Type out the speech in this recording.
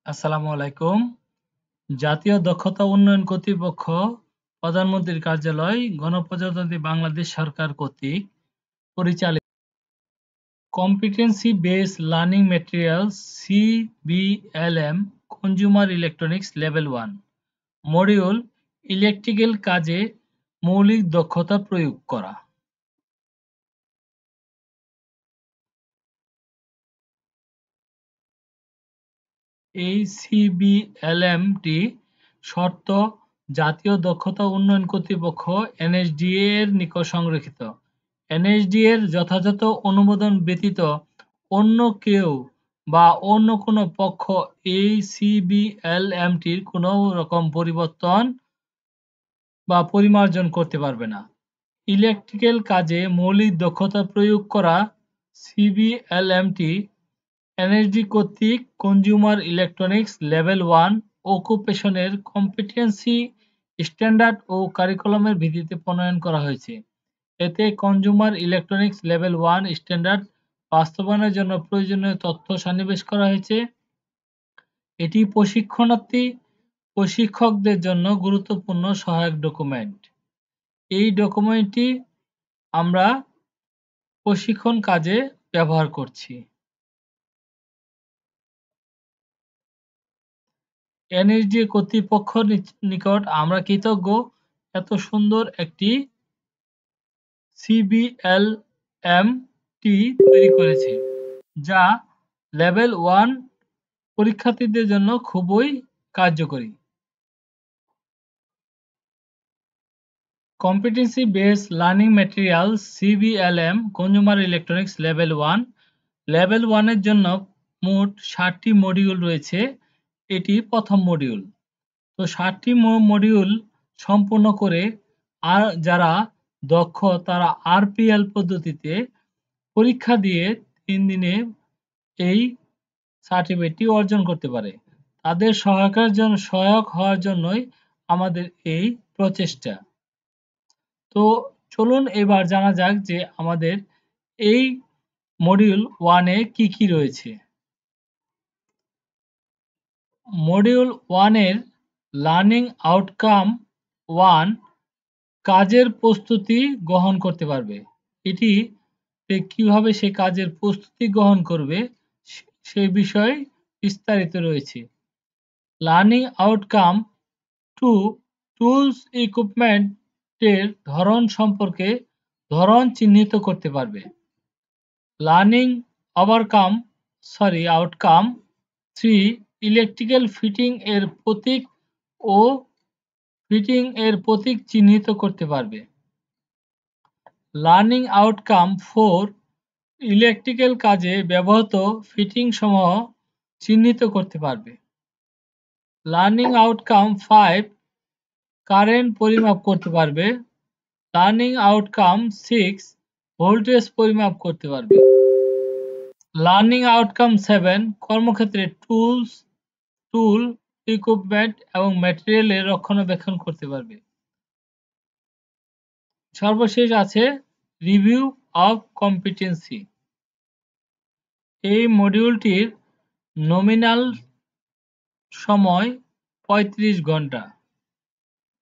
আসসালামু আলাইকুম। জাতীয় দক্ষতা উন্নয়ন কর্তৃপক্ষ, প্রধানমন্ত্রীর কার্যালয়, গণপ্রজাতন্ত্রী বাংলাদেশ সরকার কর্তৃক পরিচালিত কম্পিটেন্সি বেসড লার্নিং ম্যাটেরিয়ালস (সিবিএলএম) consumer electronics level 1 module electrical কাজে মৌলিক দক্ষতা প্রয়োগ করা। এই সিবিএলএমটি শর্ত জাতীয় দক্ষতা উন্নয়ন কর্তৃপক্ষ (এনএসডিএ) এর নিকট সংরক্ষিত। এনএসডিএ এর যথাযথ অনুমোদন ব্যতীত অন্য কেউ বা অন্য কোনো পক্ষ এই সিবিএলএমটির কোনো রকম পরিবর্তন বা পরিমার্জন করতে পারবে না। ইলেকট্রিক্যাল কাজে মৌলিক দক্ষতা প্রয়োগ করা সিবিএলএমটি এনএসডি কর্তৃক কনজ্যুমার ইলেকট্রনিক্স লেভেল 1 অকুপেশনের কম্পিটেন্সি স্ট্যান্ডার্ড ও কারিকুলামের ভিত্তিতে প্রণয়ন করা হয়েছে। এতে কনজ্যুমার ইলেকট্রনিক্স লেভেল 1 স্ট্যান্ডার্ড বাস্তবায়নের জন্য প্রয়োজনীয় তথ্য সন্নিবেশ করা হয়েছে। এটি প্রশিক্ষণার্থী প্রশিক্ষকদের জন্য গুরুত্বপূর্ণ সহায়ক ডকুমেন্ট। এই ডকুমেন্টটি আমরা প্রশিক্ষণ কাজে ব্যবহার করছি। এনএসডিএ কর্তৃপক্ষের নিকট আমরা কৃতজ্ঞ এত সুন্দর একটি সিবিএলএমটি তৈরি করেছে, যা লেভেল 1 পরীক্ষার্থীদের জন্য খুবই কার্যকরী। কম্পিটেন্সি বেসড লার্নিং ম্যাটেরিয়ালস (সিবিএলএম) কনজ্যুমার ইলেকট্রনিক্স লেভেল 1 লেভেল 1 এর জন্য মোট ৭টি মডিউল রয়েছে। এটি প্রথম মডিউল। তো ৭টি মডিউল সম্পূর্ণ করে যারা দক্ষ তারা আরপিএল পদ্ধতিতে পরীক্ষা দিয়ে ৩ দিনে এই সার্টিফিকেটটি অর্জন করতে পারে। তাদের সহায়ক হওয়ার জন্যই আমাদের এই প্রচেষ্টা। তো চলুন এবার জানা যাক যে আমাদের এই মডিউল 1 এ কি কি রয়েছে। মডিউল 1 এর লার্নিং আউটকাম 1 কাজের প্রস্তুতি গ্রহণ করতে পারবে। এটি কিভাবে সে কাজের প্রস্তুতি গ্রহণ করবে সে বিষয়ে বিস্তারিত রয়েছে। লার্নিং আউটকাম 2 টুলস ইকুইপমেন্টের ধরন সম্পর্কে ধরন চিহ্নিত করতে পারবে। লার্নিং আউটকাম 3 ইলেকট্রিক্যাল ফিটিং এর প্রতীক চিহ্নিত করতে পারবে। লার্নিং আউটকাম 4 ইলেকট্রিক্যাল কাজে ব্যবহৃত ফিটিং সমূহ চিহ্নিত করতে পারবে। লার্নিং আউটকাম 5 কারেন্ট পরিমাপ করতে পারবে। লার্নিং আউটকাম 6 ভোল্টেজ পরিমাপ করতে পারবে। লার্নিং আউটকাম 7 কর্মক্ষেত্রে টুল, ইকুইপমেন্ট এবং ম্যাটেরিয়ালের রক্ষণাবেক্ষণ করতে পারবে। সর্বশেষ আছে রিভিউ অফ কম্পিটেন্সি। এই মডিউলটির নমিনাল সময় ৩৫ ঘন্টা।